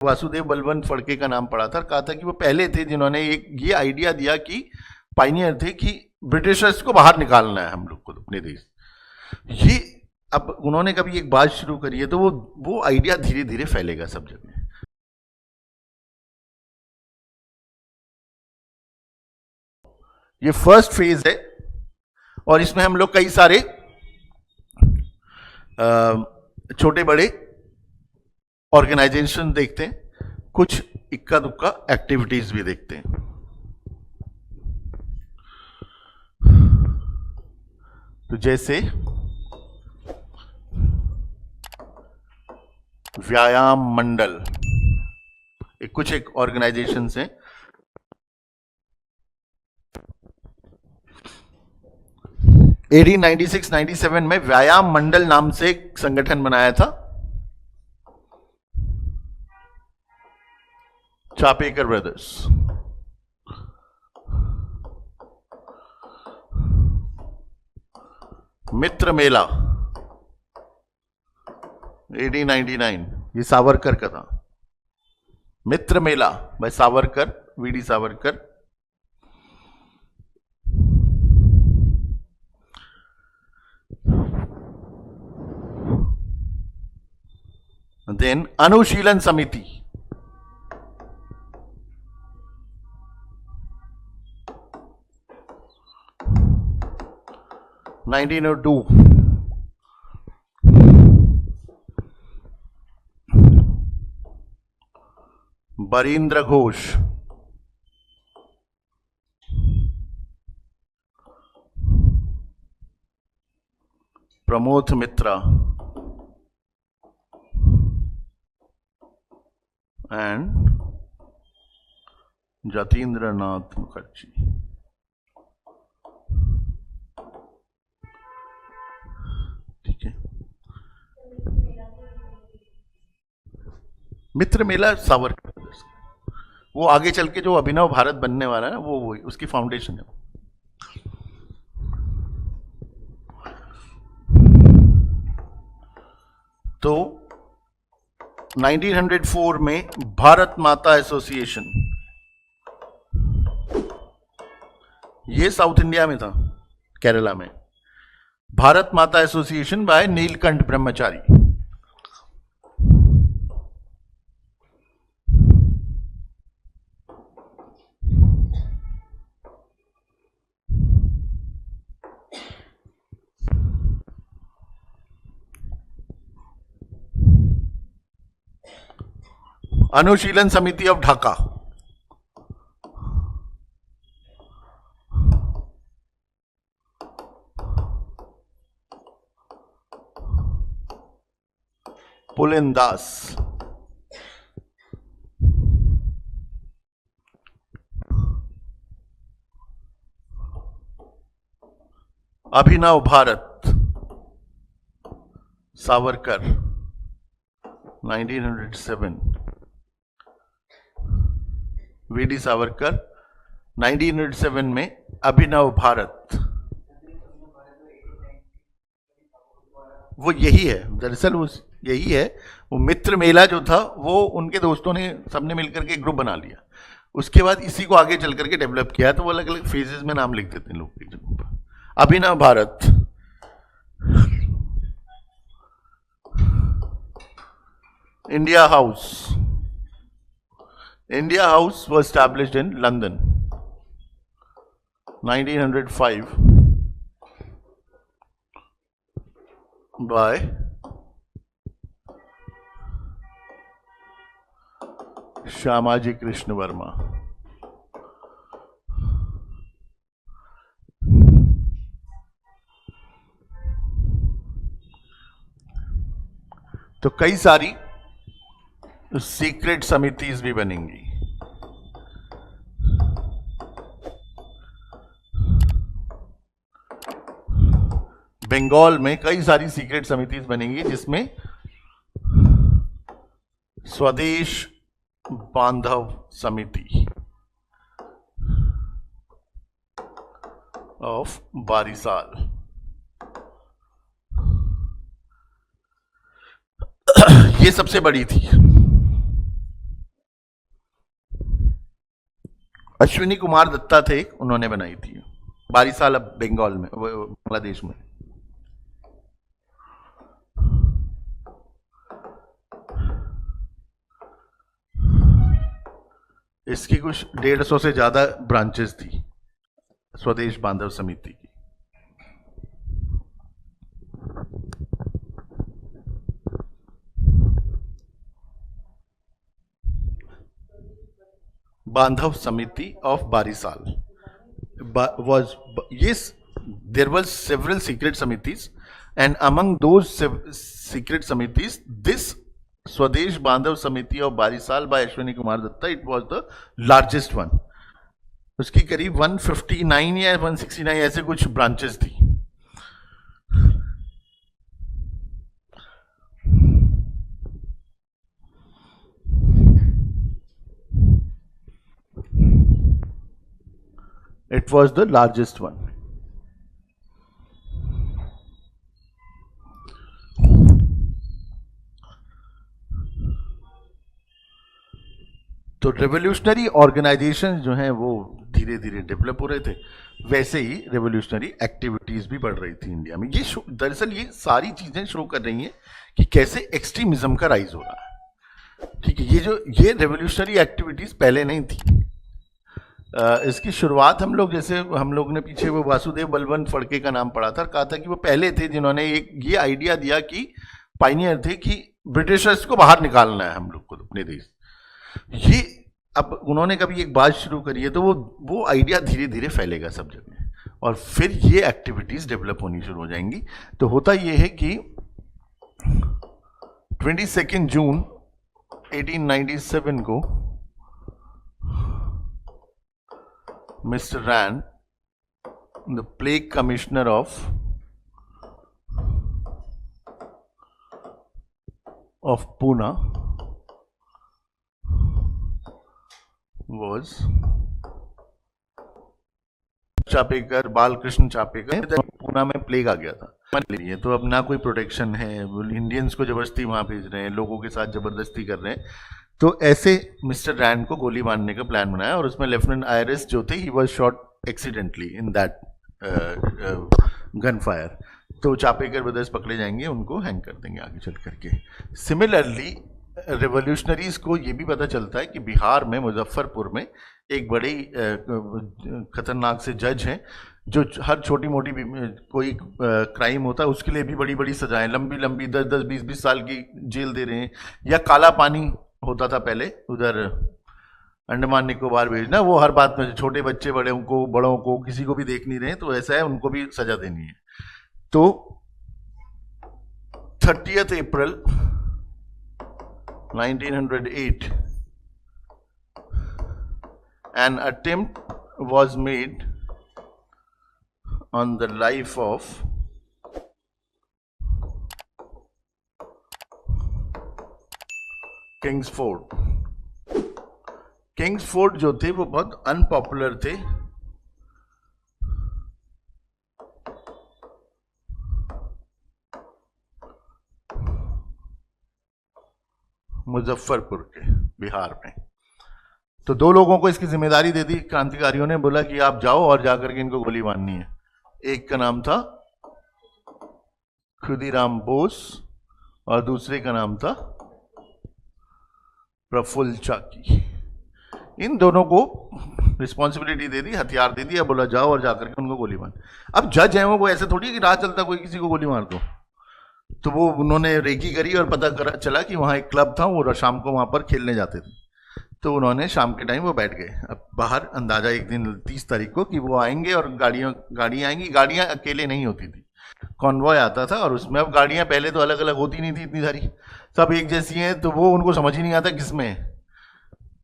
वासुदेव बलवंत फड़के का नाम पड़ा था, कहा था कि वो पहले थे जिन्होंने एक ये आइडिया दिया कि पाइनियर थे कि ब्रिटिशर्स को बाहर निकालना है हम लोग को अपने देश। ये अब उन्होंने कभी एक बात शुरू करी है तो वो आइडिया धीरे धीरे फैलेगा सब जगह। ये फर्स्ट फेज है और इसमें हम लोग कई सारे छोटे बड़े ऑर्गेनाइजेशन देखते हैं, कुछ इक्का दुक्का एक्टिविटीज भी देखते हैं। तो जैसे व्यायाम मंडल, कुछ एक ऑर्गेनाइजेशंस हैं। एटीन 96-97 में व्यायाम मंडल नाम से एक संगठन बनाया था चापेकर ब्रदर्स। मित्र मेला 1899, ये सावरकर का था। मित्र मेला भाई सावरकर, वीडी सावरकर। देन अनुशीलन समिति, (1902) बरीन्द्र घोष, प्रमोद मित्रा एंड जतीन्द्र नाथ मुखर्जी। ठीक है, मित्र मेला सावरकर, वो आगे चल के जो अभिनव भारत बनने वाला है ना, वो उसकी फाउंडेशन है। तो 1904 में भारत माता एसोसिएशन, ये साउथ इंडिया में था, केरला में। भारत माता association bye Neelkanth Brahmachari. Anushilan Samiti of Dhaka, Pulin Das, Abhinav Bharat Savarkar 1907, VD Savarkar 1907 में अभिनव भारत। वो यही है दरअसल, वो यही है। वो मित्र मेला जो था वो उनके दोस्तों ने सबने मिलकर के ग्रुप बना लिया, उसके बाद इसी को आगे चल करके डेवलप किया। तो वो अलग अलग फेजेस में नाम लिख देते हैं लोग एक जगह पर। Abhinav Bharat, India House. India House was established in London, 1905 by Shyamaji Krishna Varma. तो कई सारी सीक्रेट समितिज भी बनेंगी। बंगाल में कई सारी सीक्रेट समितिज बनेंगी जिसमें स्वदेश बांधव समिति ऑफ बारिसाल, ये सबसे बड़ी थी। अश्विनी कुमार दत्ता थे, उन्होंने बनाई थी। बारिसाल अब बंगाल में, बांग्लादेश में। इसकी कुछ 150 से ज्यादा ब्रांचेस थी स्वदेश बांधव समिति की। बांधव समिति of Barisal was, yes, there was several secret samitis, and among those secret samitis, this Swadesh Bandhav Samiti of Barisal by Ashwini Kumar Datta, it was the largest one. उसकी करीब 159 या 169 ऐसे कुछ ब्रांचेस थी। It was the largest one. तो revolutionary organisation जो हैं वो धीरे धीरे डेवलप हो रहे थे, वैसे ही रेवोल्यूशनरी एक्टिविटीज भी बढ़ रही थी इंडिया में। ये दरअसल ये सारी चीजें शो कर रही हैं कि कैसे एक्सट्रीमिज्म का राइज हो रहा है। ठीक है, ये रेवोल्यूशनरी एक्टिविटीज पहले नहीं थी। इसकी शुरुआत हम लोग ने पीछे वो वासुदेव बलवंत फड़के का नाम पढ़ा था, कहा था कि वो पहले थे जिन्होंने ये आइडिया दिया कि पाइनियर थे कि ब्रिटिशर्स को बाहर निकालना है हम लोग को अपने देश। ये अब उन्होंने कभी एक बात शुरू करी है तो वो आइडिया धीरे धीरे फैलेगा सब जगह, और फिर ये एक्टिविटीज डेवलप होनी शुरू हो जाएंगी। तो होता ये है कि 22 जून 1897 को Mr. Rand, the plague commissioner of Pune, was Chapekar, Balkrishna Chapekar. Poona में प्लेग आ गया था, तो अब ना कोई प्रोटेक्शन है, इंडियंस को जबरदस्ती वहां भेज रहे हैं, लोगों के साथ जबरदस्ती कर रहे हैं। तो ऐसे मिस्टर रैंड को गोली मारने का प्लान बनाया, और उसमें लेफ्टिनेंट आयरिस जो थे, he was shot accidentally in that gun fire. तो चापेकर ब्रदर्स पकड़े जाएंगे, उनको हैंग कर देंगे आगे चल करके। सिमिलरली रेवोल्यूशनरीज को ये भी पता चलता है कि बिहार में मुजफ्फरपुर में एक बड़े खतरनाक से जज हैं जो हर छोटी मोटी कोई क्राइम होता है उसके लिए भी बड़ी बड़ी सजाएं, लंबी लंबी 10-10, 20-20 साल की जेल दे रहे हैं। या काला पानी होता था पहले उधर अंडमान निकोबार भेजना, वो हर बात में छोटे बच्चे बड़ों को किसी को भी देख नहीं रहे, तो ऐसा है उनको भी सजा देनी है। तो 30 अप्रैल 1908 an attempt was made on the life of Kingsford. Kingsford जो थे वो बहुत अनपॉपुलर थे, मुजफ्फरपुर के बिहार में। तो दो लोगों को इसकी जिम्मेदारी दे दी क्रांतिकारियों ने, बोला कि आप जाओ और जाकर के इनको गोली मारनी है। एक का नाम था खुदीराम बोस और दूसरे का नाम था प्रफुल्ल चाकी। इन दोनों को रिस्पॉन्सिबिलिटी दे दी, हथियार दे दिया, बोला जाओ और जाकर के उनको गोली मार। अब जज है वो ऐसे थोड़ी कि राह चलता कोई किसी को गोली मार दो। तो वो उन्होंने रेकी करी और पता चला कि वहां एक क्लब था, वो शाम को वहां पर खेलने जाते थे। तो उन्होंने शाम के टाइम वो बैठ गए। अब बाहर अंदाजा एक दिन 30 तारीख को कि वो आएंगे और गाड़ियां आएंगी। गाड़ियां अकेले नहीं होती थी, कॉन्वॉय आता था, और उसमें अब गाड़ियां पहले तो अलग अलग होती नहीं थी इतनी सारी, सब एक जैसी हैं, तो वो उनको समझ ही नहीं आता किसमें है।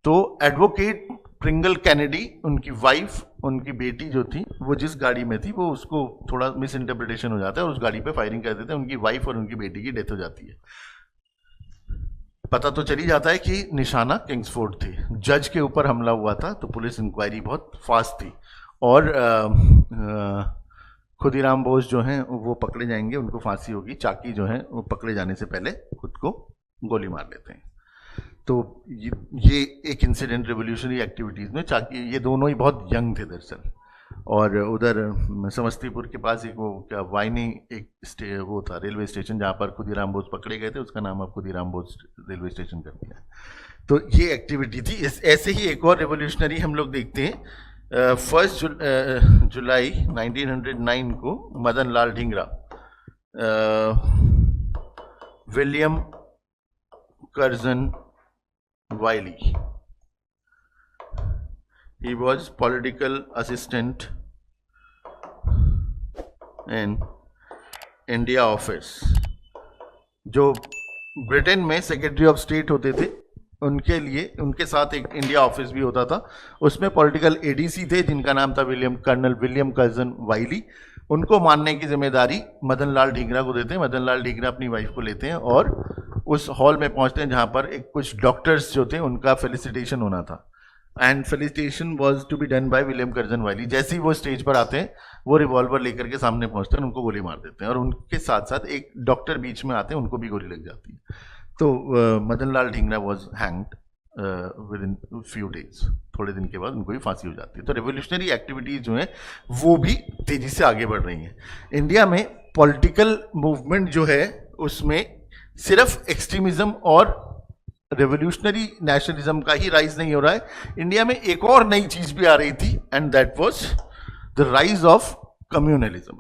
तो एडवोकेट प्रिंगल कैनेडी, उनकी वाइफ, उनकी बेटी जो थी, वो जिस गाड़ी में थी वो उसको थोड़ा मिस इंटरप्रिटेशन हो जाता है और उस गाड़ी पे फायरिंग कर देते हैं। उनकी वाइफ और उनकी बेटी की डेथ हो जाती है। पता तो चली जाता है कि निशाना किंग्सफोर्ड थी। जज के ऊपर हमला हुआ था, तो पुलिस इंक्वायरी बहुत फास्ट थी, और खुदीराम बोस जो हैं वो पकड़े जाएंगे, उनको फांसी होगी। चाकी जो हैं वो पकड़े जाने से पहले खुद को गोली मार लेते हैं। तो ये एक इंसिडेंट रेवोल्यूशनरी एक्टिविटीज़ में, चाकी ये दोनों ही बहुत यंग थे दरअसल। और उधर समस्तीपुर के पास एक वो क्या वाइनी एक वो था रेलवे स्टेशन जहाँ पर खुदीराम बोस पकड़े गए थे, उसका नाम अब खुदीराम बोस रेलवे स्टेशन कर दिया। तो ये एक्टिविटी थी। ऐसे ही एक और रेवोल्यूशनरी हम लोग देखते हैं। 1 जुलाई 1909 को Madan Lal Dhingra, William Curzon Wyllie, he was political assistant in India Office. जो ब्रिटेन में सेक्रेटरी ऑफ स्टेट होते थे उनके लिए, उनके साथ एक इंडिया ऑफिस भी होता था, उसमें पॉलिटिकल एडीसी थे जिनका नाम था कर्नल विलियम कर्जन वाइली। उनको मानने की जिम्मेदारी मदन लाल ढींगरा को देते हैं। मदन लाल ढींगरा अपनी वाइफ को लेते हैं और उस हॉल में पहुंचते हैं जहां पर एक कुछ डॉक्टर्स जो थे उनका फेलिसिटेशन होना था, and felicitation was to be done by William Curzon Wyllie. जैसे ही वो स्टेज पर आते हैं वो रिवॉल्वर लेकर के सामने पहुंचते हैं, उनको गोली मार देते हैं, और उनके साथ साथ एक डॉक्टर बीच में आते हैं, उनको भी गोली लग जाती है। तो Madan Lal Dhingra was hanged within few days, थोड़े दिन के बाद उनको भी फांसी हो जाती है। तो रेवोल्यूशनरी एक्टिविटीज जो है वो भी तेजी से आगे बढ़ रही हैं। इंडिया में पॉलिटिकल मूवमेंट जो है उसमें सिर्फ एक्सट्रीमिज्म और रेवोल्यूशनरी नेशनलिज्म का ही राइज नहीं हो रहा है, इंडिया में एक और नई चीज भी आ रही थी, and that was the rise of communalism.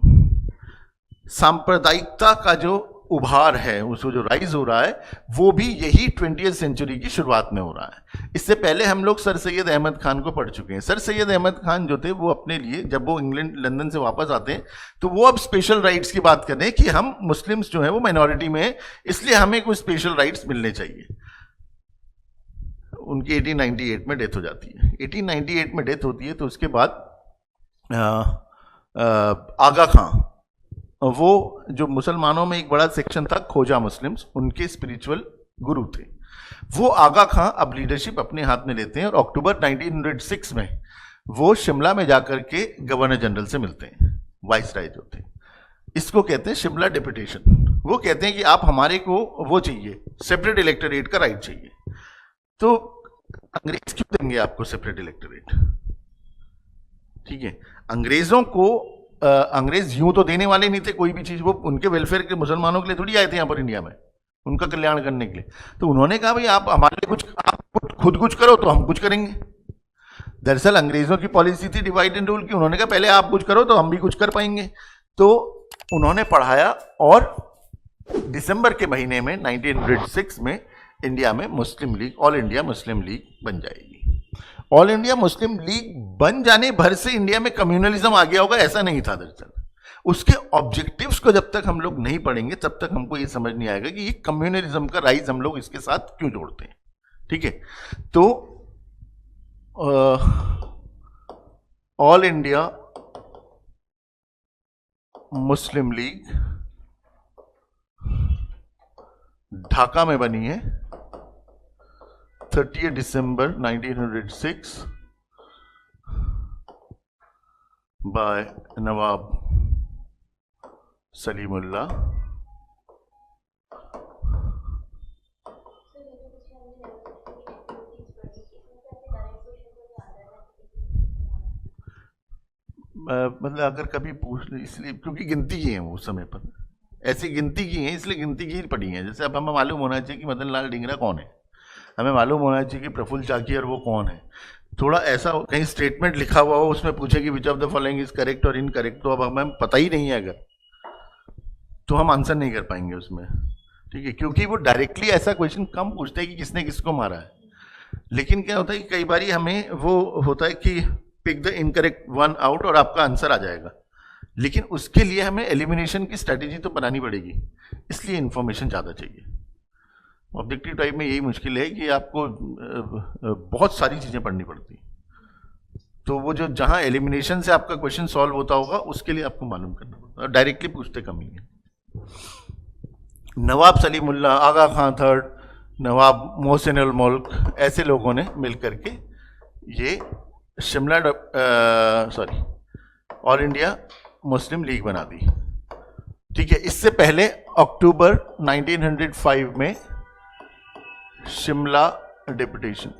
सांप्रदायिकता का जो उभार है, उसको जो राइज हो रहा है, वो भी यही 20वीं सेंचुरी की शुरुआत में हो रहा है। इससे पहले हम लोग सर सैयद अहमद खान को पढ़ चुके हैं। सर सैयद अहमद खान जो थे वो अपने लिए, जब वो इंग्लैंड लंदन से वापस आते हैं, तो वो अब स्पेशल राइट्स की बात कर रहे हैं कि हम मुस्लिम्स जो है वो माइनॉरिटी में है, इसलिए हमें कुछ स्पेशल राइट्स मिलने चाहिए। उनकी 1898 में डेथ हो जाती है। 1898 में डेथ होती है तो उसके बाद आगा खां, वो जो मुसलमानों में एक बड़ा सेक्शन था खोजा मुस्लिम्स, उनके स्पिरिचुअल गुरु थे, वो आगा खां अब लीडरशिप अपने हाथ में लेते हैं और अक्टूबर 1906 में वो शिमला में जाकर के गवर्नर जनरल से मिलते हैं, वाइसराय जो थे। इसको कहते हैं शिमला डेपुटेशन। वो कहते हैं कि आप हमारे को वो चाहिए, सेपरेट इलेक्टोरेट का राइट चाहिए। तो अंग्रेज क्यों देंगे आपको सेपरेट इलेक्टोरेट? ठीक है, अंग्रेजों को अंग्रेज यूं तो देने वाले नहीं थे कोई भी चीज, वो उनके वेलफेयर के, मुसलमानों के लिए थोड़ी आए थे यहाँ पर इंडिया में, उनका कल्याण करने के लिए। तो उन्होंने कहा भाई आप हमारे लिए कुछ, आप खुद कुछ करो तो हम कुछ करेंगे। दरअसल अंग्रेजों की पॉलिसी थी डिवाइड एंड रूल की। उन्होंने कहा पहले आप कुछ करो तो हम भी कुछ कर पाएंगे। तो उन्होंने पढ़ाया और दिसंबर के महीने में 1906 में इंडिया में मुस्लिम लीग, ऑल इंडिया मुस्लिम लीग बन जाएगी। ऑल इंडिया मुस्लिम लीग बन जाने भर से इंडिया में कम्युनलिज्म आ गया होगा, ऐसा नहीं था दरअसल। उसके ऑब्जेक्टिव्स को जब तक हम लोग नहीं पढ़ेंगे तब तक हमको ये समझ नहीं आएगा कि ये कम्युनलिज्म का राइज हम लोग इसके साथ क्यों जोड़ते हैं। ठीक है, तो all India Muslim league Dhaka में बनी है 30 दिसंबर 1906 बाय नवाब सलीमुल्लाह। मतलब अगर कभी पूछ, इसलिए क्योंकि गिनती की है वो उस समय पर, ऐसी गिनती की है इसलिए गिनती की पड़ी है। जैसे अब हमें मालूम होना चाहिए कि मदन लाल ढींगरा कौन है, हमें मालूम होना चाहिए कि प्रफुल्ल चाकियर वो कौन है। थोड़ा ऐसा कहीं स्टेटमेंट लिखा हुआ हो उसमें पूछे कि which of the following is correct और इनकरेक्ट, तो अब हमें पता ही नहीं है अगर, तो हम आंसर नहीं कर पाएंगे उसमें। ठीक है, क्योंकि वो डायरेक्टली ऐसा क्वेश्चन कम पूछते हैं कि किसने किसको मारा है। लेकिन क्या होता है कि कई बार हमें वो होता है कि pick the incorrect one out और आपका आंसर आ जाएगा, लेकिन उसके लिए हमें एलिमिनेशन की स्ट्रेटेजी तो बनानी पड़ेगी, इसलिए इंफॉर्मेशन ज़्यादा चाहिए। ऑब्जेक्टिव टाइप में यही मुश्किल है कि आपको बहुत सारी चीज़ें पढ़नी पड़ती, तो वो जो जहाँ एलिमिनेशन से आपका क्वेश्चन सॉल्व होता होगा उसके लिए आपको मालूम करना पड़ता है, डायरेक्टली पूछते कम ही है। नवाब सलीमुल्लाह, आगा खां थर्ड, नवाब मोहसिन अल मुल्क, ऐसे लोगों ने मिलकर के ये Shimla all India Muslim league बना दी। ठीक है, इससे पहले अक्टूबर 1905 में शिमला डेपुटेशन,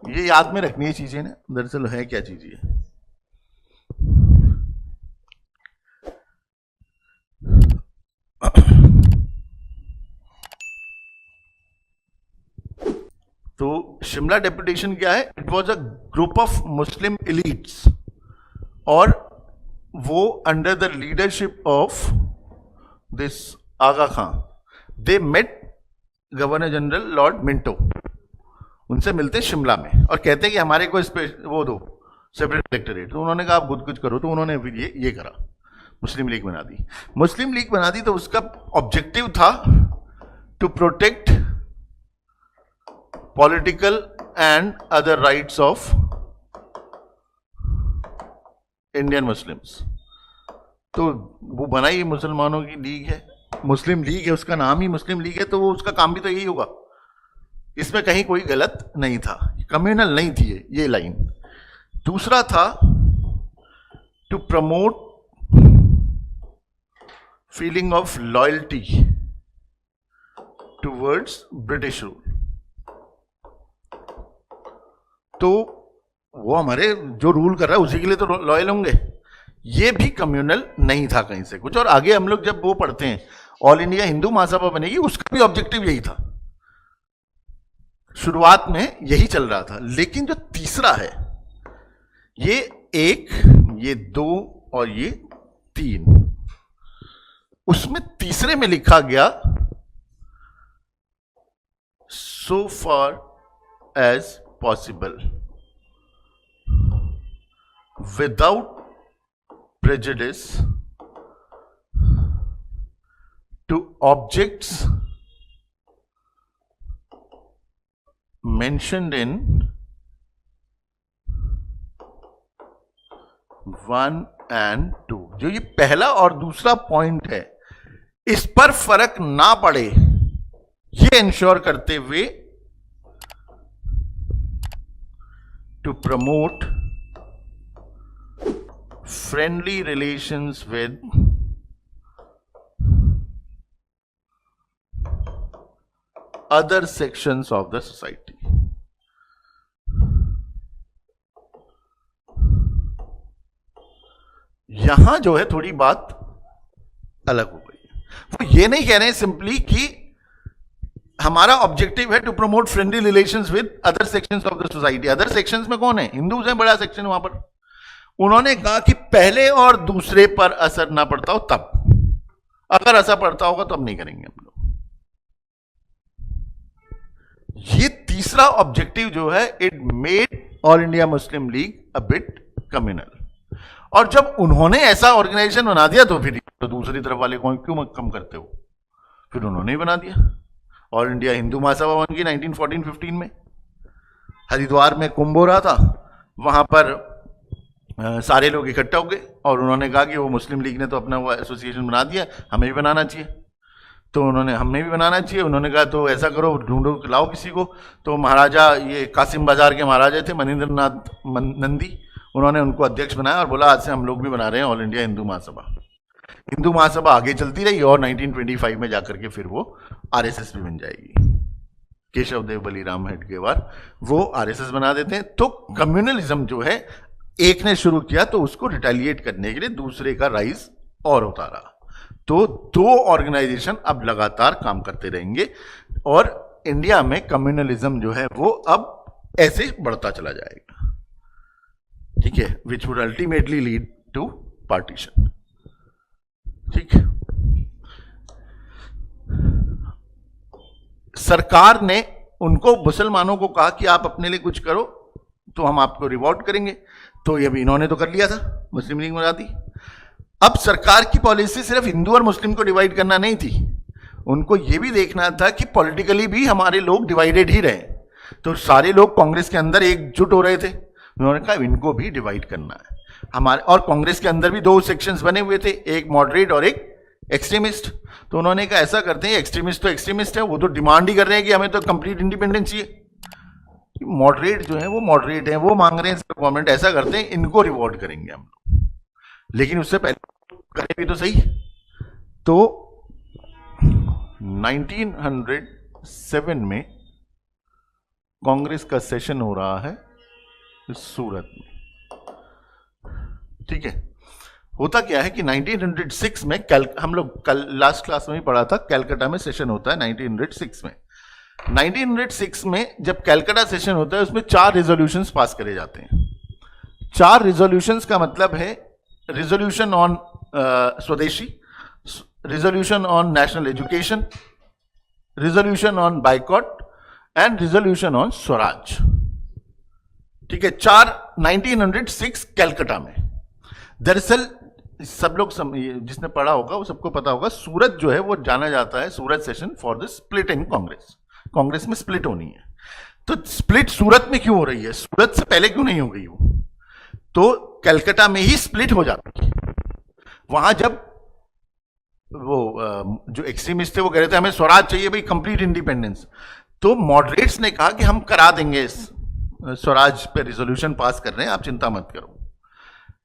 ये याद में रखनी है चीजें ना, दरअसल है क्या चीज ये। तो शिमला डेपुटेशन क्या है? It was a group of Muslim elites, और वो under the leadership of this Aga Khan, they met governor general lord Minto, उनसे मिलते शिमला में और कहते कि हमारे को वो दो सेपरेट कलेक्टरेट। तो उन्होंने कहा आप खुद कुछ करो, तो उन्होंने फिर ये करा, मुस्लिम लीग बना दी। मुस्लिम लीग बना दी तो उसका ऑब्जेक्टिव था to protect political and other rights of Indian Muslims. तो वो बनाई मुसलमानों की लीग है, मुस्लिम लीग है, उसका नाम ही मुस्लिम लीग है, तो वो उसका काम भी तो यही होगा, इसमें कहीं कोई गलत नहीं था, कम्युनल नहीं थी ये लाइन। दूसरा था to promote feeling of loyalty towards British rule. तो वो हमारे जो रूल कर रहा है उसी के लिए तो लॉयल होंगे, ये भी कम्युनल नहीं था कहीं से कुछ। और आगे हम लोग जब वो पढ़ते हैं ऑल इंडिया हिंदू महासभा बनेगी, उसका भी ऑब्जेक्टिव यही था, शुरुआत में यही चल रहा था। लेकिन जो तीसरा है, ये 1, ये 2 और ये 3, उसमें तीसरे में लिखा गया so far as possible without prejudice to objects mentioned in 1 and 2। जो ये पहला और दूसरा पॉइंट है, इस पर फर्क ना पड़े, ये इंश्योर करते हुए to promote friendly relations with other sections of the society। यहां जो है थोड़ी बात अलग हो गई। वो ये नहीं कह रहे हैं सिंपली कि हमारा ऑब्जेक्टिव है to promote friendly relations with other sections of the society. Other sections में कौन है? हिंदूज हैं, बड़ा सेक्शन वहां पर। उन्होंने कहा कि पहले और दूसरे पर असर ना पड़ता हो तब, अगर असर पड़ता होगा तो अब नहीं करेंगे हम लोग। ये तीसरा ऑब्जेक्टिव जो है, it made all India Muslim league a bit communal. और जब उन्होंने ऐसा ऑर्गेनाइजेशन बना दिया तो फिर तो दूसरी तरफ वाले कौन क्यों कम करते हो, फिर उन्होंने ही बना दिया। ऑल इंडिया हिंदू महासभा बन गई 1914-15 में। हरिद्वार में कुंभ हो रहा था, वहां पर सारे लोग इकट्ठा हो गए और उन्होंने कहा कि वो मुस्लिम लीग ने तो अपना वो एसोसिएशन बना दिया, हमें भी बनाना चाहिए। तो उन्होंने हमें भी बनाना चाहिए, उन्होंने कहा तो ऐसा करो, ढूंढो लाओ किसी को। तो महाराजा, ये कासिम बाजार के महाराजा थे मनिंद्र नाथ नंदी, उन्होंने उनको अध्यक्ष बनाया और बोला आज से हम लोग भी बना रहे हैं ऑल इंडिया हिंदू महासभा। हिंदू महासभा आगे चलती रही और 1925 में जाकर के फिर वो आरएसएस भी बन जाएगी। केशव देव बलिराम हेडगेवार वो आरएसएस बना देते हैं। तो कम्युनलिज्म जो है, एक ने शुरू किया तो उसको रिटेलिएट करने के लिए दूसरे का राइज और होता रहा। तो दो ऑर्गेनाइजेशन अब लगातार काम करते रहेंगे और इंडिया में कम्युनलिज्म जो है वो अब ऐसे बढ़ता चला जाएगा, ठीक है, which would ultimately lead to partition. ठीक है, सरकार ने उनको मुसलमानों को कहा कि आप अपने लिए कुछ करो तो हम आपको रिवॉर्ड करेंगे। तो ये भी इन्होंने तो कर लिया था, मुस्लिम लीग बना दी। अब सरकार की पॉलिसी सिर्फ हिंदू और मुस्लिम को डिवाइड करना नहीं थी, उनको यह भी देखना था कि पॉलिटिकली भी हमारे लोग डिवाइडेड ही रहे। तो सारे लोग कांग्रेस के अंदर एकजुट हो रहे थे, उन्होंने कहा इनको भी डिवाइड करना है हमारे। और कांग्रेस के अंदर भी दो सेक्शंस बने हुए थे, एक मॉडरेट और एक एक्सट्रीमिस्ट। तो उन्होंने कहा ऐसा करते हैं, एक्सट्रीमिस्ट तो एक्सट्रीमिस्ट है, वो तो डिमांड ही कर रहे हैं कि हमें तो कंप्लीट इंडिपेंडेंस चाहिए। मॉडरेट जो है वो मॉडरेट है, वो मांग रहे हैं गवर्नमेंट, ऐसा करते हैं इनको रिवॉर्ड करेंगे हम लोग, लेकिन उससे पहले करें भी तो सही। तो 1907 में कांग्रेस का सेशन हो रहा है सूरत में, ठीक है। होता क्या है कि 1906 में हम लोग कल लास्ट क्लास में ही पढ़ा था, कलकत्ता में सेशन होता है 1906 में। 1906 में जब कलकत्ता सेशन होता है उसमें 4 रेजोल्यूशंस पास करे जाते हैं। 4 रेजोल्यूशंस का मतलब है रेजोल्यूशन ऑन स्वदेशी, resolution on national education, resolution on boycott and resolution on Swaraj, ठीक है। 4 1906 कलकत्ता में। दरअसल सब लोग जिसने पढ़ा होगा वो सबको पता होगा, सूरत जो है वो जाना जाता है Surat session for the split in Congress. Congress में स्प्लिट होनी है, तो स्प्लिट सूरत में क्यों हो रही है, सूरत से पहले क्यों नहीं हो गई वो? तो कलकत्ता में ही स्प्लिट हो जाती है। वहां जब वो जो एक्सट्रीमिस्ट थे वो कह रहे थे हमें स्वराज चाहिए भाई, कंप्लीट इंडिपेंडेंस, तो मॉडरेट्स ने कहा कि हम करा देंगे इस स्वराज पे रिजोल्यूशन पास कर रहे हैं, आप चिंता मत करो।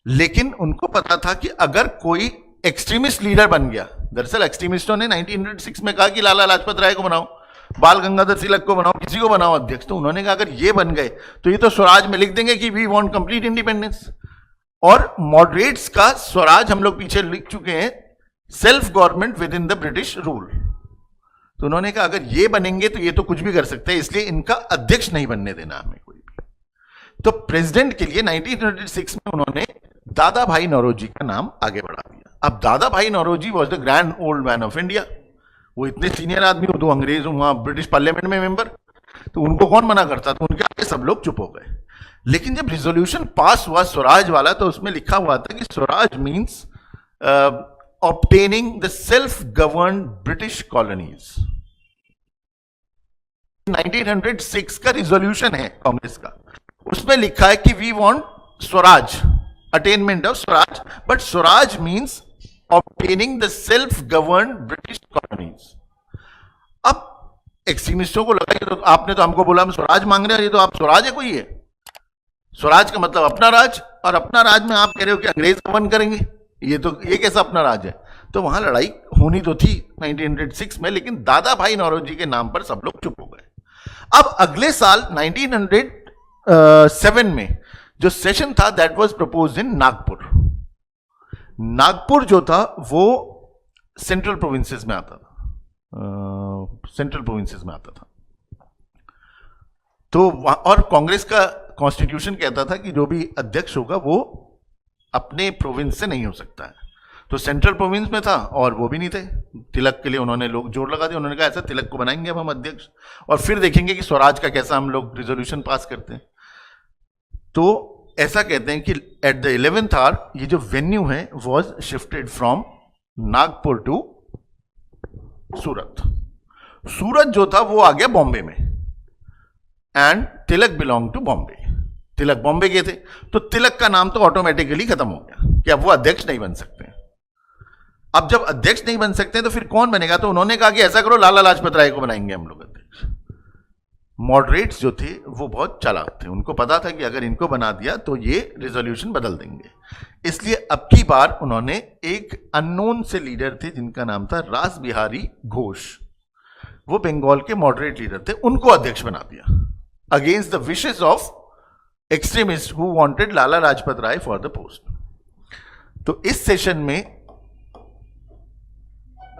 लेकिन उनको पता था कि अगर कोई एक्सट्रीमिस्ट लीडर बन गया, दरअसल एक्सट्रीमिस्टों ने 1906 में कहा कि लाला लाजपत राय को बनाओ, बाल गंगाधर तिलक को बनाओ, किसी को बनाओ अध्यक्ष, तो उन्होंने कहा अगर ये बन गए तो ये तो स्वराज में लिख देंगे कि वी वांट कंप्लीट इंडिपेंडेंस। और मॉडरेट्स का स्वराज हम लोग पीछे लिख चुके हैं self government with in the British rule. तो उन्होंने कहा अगर ये बनेंगे तो ये तो कुछ भी कर सकते हैं, इसलिए इनका अध्यक्ष नहीं बनने देना हमें कोई भी। तो प्रेसिडेंट के लिए 1906 में उन्होंने दादा भाई नौरोजी का नाम आगे बढ़ा दिया। अब Dadabhai Naoroji was the grand old man of India, वो इतने सीनियर आदमी हो, तो अंग्रेज वहां ब्रिटिश पार्लियामेंट में मेंबर, तो उनको कौन मना करता, तो उनके आगे सब लोग चुप हो गए। लेकिन जब रिजोल्यूशन पास हुआ स्वराज वाला, तो उसमें लिखा हुआ था कि Swaraj means obtaining the self govern British colonies. 1906 का रिजोल्यूशन है कांग्रेस का, उसमें लिखा है कि we want swaraj, attainment of swaraj, but swaraj means obtaining the self govern British colonies. अब एक्सट्रीमिस्टों को लगा कि तो आपने तो हमको बोला हम स्वराज मांग रहे हैं, ये तो आप स्वराज है कोई है, स्वराज का मतलब अपना राज, और अपना राज में आप कह रहे हो कि अंग्रेज गवर्न करेंगे, ये कैसा अपना राज है? तो वहां लड़ाई होनी तो थी 1906 में, लेकिन दादा भाई नौरोजी के नाम पर सब लोग चुप हो गए। अब अगले साल 1907 में जो सेशन था दैट वाज प्रपोज्ड इन नागपुर। नागपुर जो था वो सेंट्रल प्रोविंसेस में आता था, तो और कांग्रेस का कॉन्स्टिट्यूशन कहता था कि जो भी अध्यक्ष होगा वो अपने प्रोविंस से नहीं हो सकता है। तो सेंट्रल प्रोविंस में था और वो भी नहीं थे। तिलक के लिए उन्होंने लोग जोर लगा दिया, उन्होंने कहा ऐसा तिलक को बनाएंगे अब हम अध्यक्ष, और फिर देखेंगे कि स्वराज का कैसा हम लोग रिजोल्यूशन पास करते हैं। तो ऐसा कहते हैं कि एट द 11th आवर ये जो वेन्यू है was shifted from Nagpur to Surat. Surat जो था वो आ गया बॉम्बे में, and Tilak belong to Bombay. Tilak Bombay गए थे, तो तिलक का नाम तो ऑटोमेटिकली खत्म हो गया कि अब वो अध्यक्ष नहीं बन सकते। अब जब अध्यक्ष नहीं बन सकते तो फिर कौन बनेगा? तो उन्होंने कहा कि ऐसा करो लाला लाजपत राय को बनाएंगे हम लोग अध्यक्ष। मॉडरेट्स जो थे वो बहुत चालाक थे, उनको पता था कि अगर इनको बना दिया तो ये रिजोल्यूशन बदल देंगे, इसलिए अब की बार उन्होंने एक अननोन से लीडर थे जिनका नाम था रास बिहारी घोष, वो बंगाल के मॉडरेट लीडर थे, उनको अध्यक्ष बना दिया against the wishes of extremist who wanted Lala Lajpat Rai for the post. तो इस सेशन में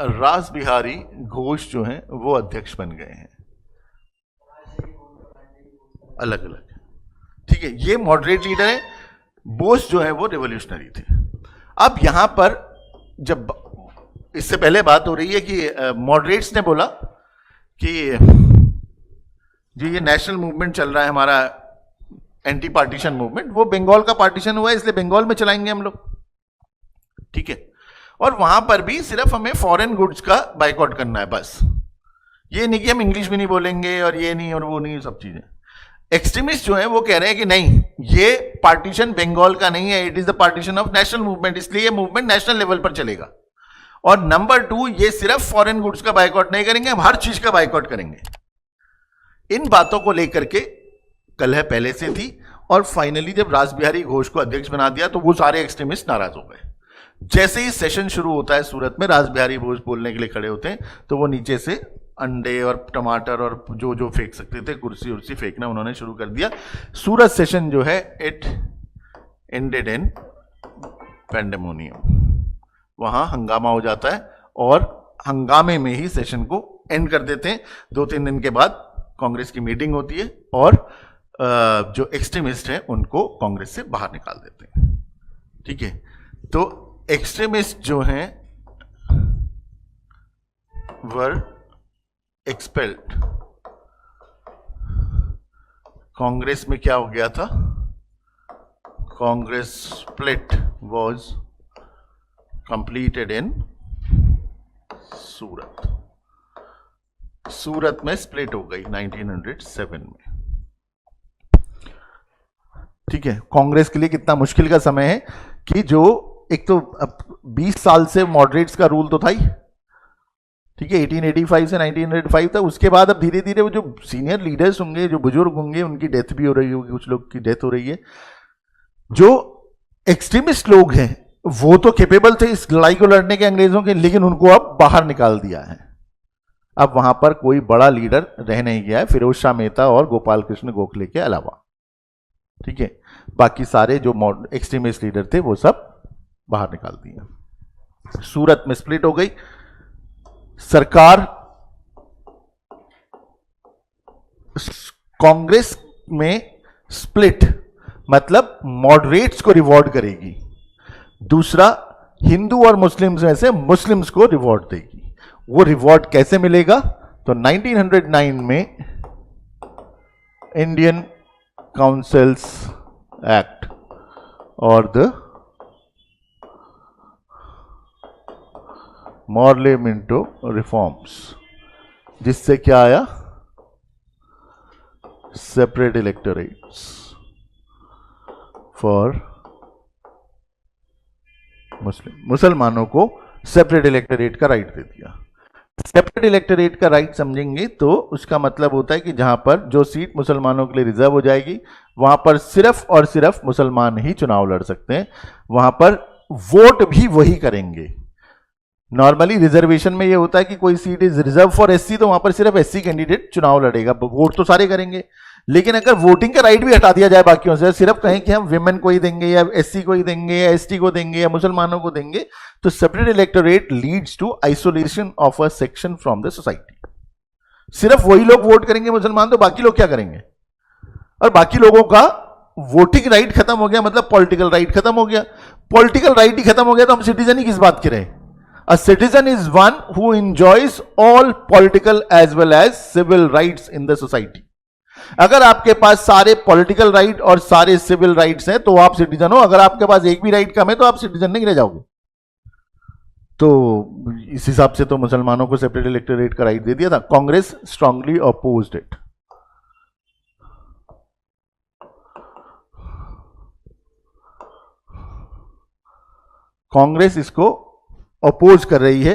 रास बिहारी घोष जो हैं वो अध्यक्ष बन गए हैं, अलग अलग, ठीक है। ये मॉडरेट लीडर है, बोस जो है वो रिवॉल्यूशनरी थे। अब यहां पर जब इससे पहले बात हो रही है कि मॉडरेट्स ने बोला कि जो ये नेशनल मूवमेंट चल रहा है हमारा एंटी पार्टीशन मूवमेंट, वो बंगाल का पार्टीशन हुआ है इसलिए बंगाल में चलाएंगे हम लोग, ठीक है। और वहां पर भी सिर्फ हमें फॉरेन गुड्स का बाइकआउट करना है बस, ये नहीं कि हम इंग्लिश भी नहीं बोलेंगे और ये नहीं और वो नहीं, सब चीजें। एक्सट्रीमिस्ट जो है वो कह रहे हैं कि नहीं, ये पार्टीशन बंगाल का नहीं है, it is the partition of national movement, इसलिए ये मूवमेंट नेशनल लेवल पर चलेगा। और नंबर 2, ये सिर्फ फॉरेन गुड्स का बाइकआउट नहीं करेंगे, हम हर चीज का बाइकआउट करेंगे। इन बातों को लेकर के कलह पहले से थी, और फाइनली जब रास बिहारी घोष को अध्यक्ष बना दिया तो वो सारे एक्सट्रीमिस्ट नाराज हो गए। जैसे ही सेशन शुरू होता है सूरत में, रास बिहारी घोष बोलने के लिए खड़े होते हैं तो वो नीचे से अंडे और टमाटर और जो जो फेंक सकते थे, कुर्सी उर्सी फेंकना उन्होंने शुरू कर दिया। सूरत सेशन जो है इट एंडेड इन पेंडेमोनियम, वहां हंगामा हो जाता है और हंगामे में ही सेशन को एंड कर देते हैं। 2-3 दिन के बाद कांग्रेस की मीटिंग होती है और जो एक्सट्रीमिस्ट हैं उनको कांग्रेस से बाहर निकाल देते हैं। ठीक है, तो एक्सट्रीमिस्ट जो हैं वर एक्सपेल्ड। कांग्रेस में क्या हो गया था? Congress split was completed in Surat. Surat में स्प्लिट हो गई 1907 में। ठीक है, कांग्रेस के लिए कितना मुश्किल का समय है कि जो एक तो अब 20 साल से मॉडरेट्स का रूल तो था ही, ठीक है, 1885 से 1905 तक। उसके बाद अब धीरे धीरे वो जो सीनियर लीडर्स होंगे, जो बुजुर्ग होंगे, उनकी डेथ भी हो रही होगी, कुछ लोग की डेथ हो रही है। जो एक्सट्रीमिस्ट लोग हैं वो तो कैपेबल थे इस लड़ाई को लड़ने के अंग्रेजों के, लेकिन उनको अब बाहर निकाल दिया है। अब वहां पर कोई बड़ा लीडर रह नहीं गया है फिरोज शाह मेहता और गोपाल कृष्ण गोखले के अलावा। ठीक है, बाकी सारे जो एक्सट्रीमिस्ट लीडर थे वो सब बाहर निकाल दिए। सूरत में स्प्लिट हो गई सरकार। कांग्रेस में स्प्लिट मतलब मॉडरेट्स को रिवॉर्ड करेगी, दूसरा हिंदू और मुस्लिम्स में से मुस्लिम्स को रिवॉर्ड देगी। वो रिवॉर्ड कैसे मिलेगा? तो 1909 में इंडियन काउंसिल्स एक्ट और द मॉर्ले मिंटो रिफॉर्म्स, जिससे क्या आया? सेपरेट इलेक्टोरेट्स फॉर मुसलमानों को सेपरेट इलेक्टोरेट का राइट दे दिया। सेपरेट इलेक्टोरेट का राइट समझेंगे तो उसका मतलब होता है कि जहां पर जो सीट मुसलमानों के लिए रिजर्व हो जाएगी वहां पर सिर्फ और सिर्फ मुसलमान ही चुनाव लड़ सकते हैं, वहां पर वोट भी वही करेंगे। नॉर्मली रिजर्वेशन में यह होता है कि कोई seat is reserve for SC तो वहां पर सिर्फ एससी कैंडिडेट चुनाव लड़ेगा, वोट तो सारे करेंगे। लेकिन अगर वोटिंग का राइट भी हटा दिया जाए बाकियों से, सिर्फ कहें कि हम विमेन को ही देंगे या एससी को ही देंगे या एसटी को देंगे या मुसलमानों को देंगे, तो separate electorate leads to isolation of a section from the society. सिर्फ वही लोग वोट करेंगे मुसलमान, तो बाकी लोग क्या करेंगे? और बाकी लोगों का वोटिंग राइट खत्म हो गया, मतलब पॉलिटिकल राइट खत्म हो गया। पॉलिटिकल राइट ही खत्म हो गया तो हम सिटीजन ही किस बात के रहे? A citizen is one who enjoys all political as well as civil rights in the society. अगर आपके पास सारे पॉलिटिकल राइट और सारे सिविल राइट्स हैं तो आप सिटीजन हो। अगर आपके पास एक भी राइट कम है तो आप सिटीजन नहीं रह जाओगे। तो इस हिसाब से तो मुसलमानों को सेपरेट इलेक्टोरेट का राइट दे दिया था। Congress strongly opposed it. Congress इसको अपोज कर रही है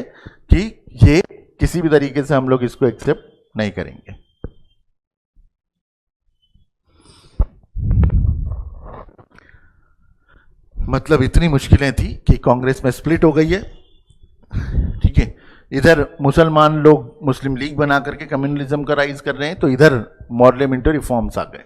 कि ये किसी भी तरीके से हम लोग इसको एक्सेप्ट नहीं करेंगे। मतलब इतनी मुश्किलें थी कि कांग्रेस में स्प्लिट हो गई है। ठीक है, इधर मुसलमान लोग मुस्लिम लीग बना करके कम्युनलिज्म का राइज कर रहे हैं, तो इधर मॉडले मिंटो रिफॉर्म्स आ गए।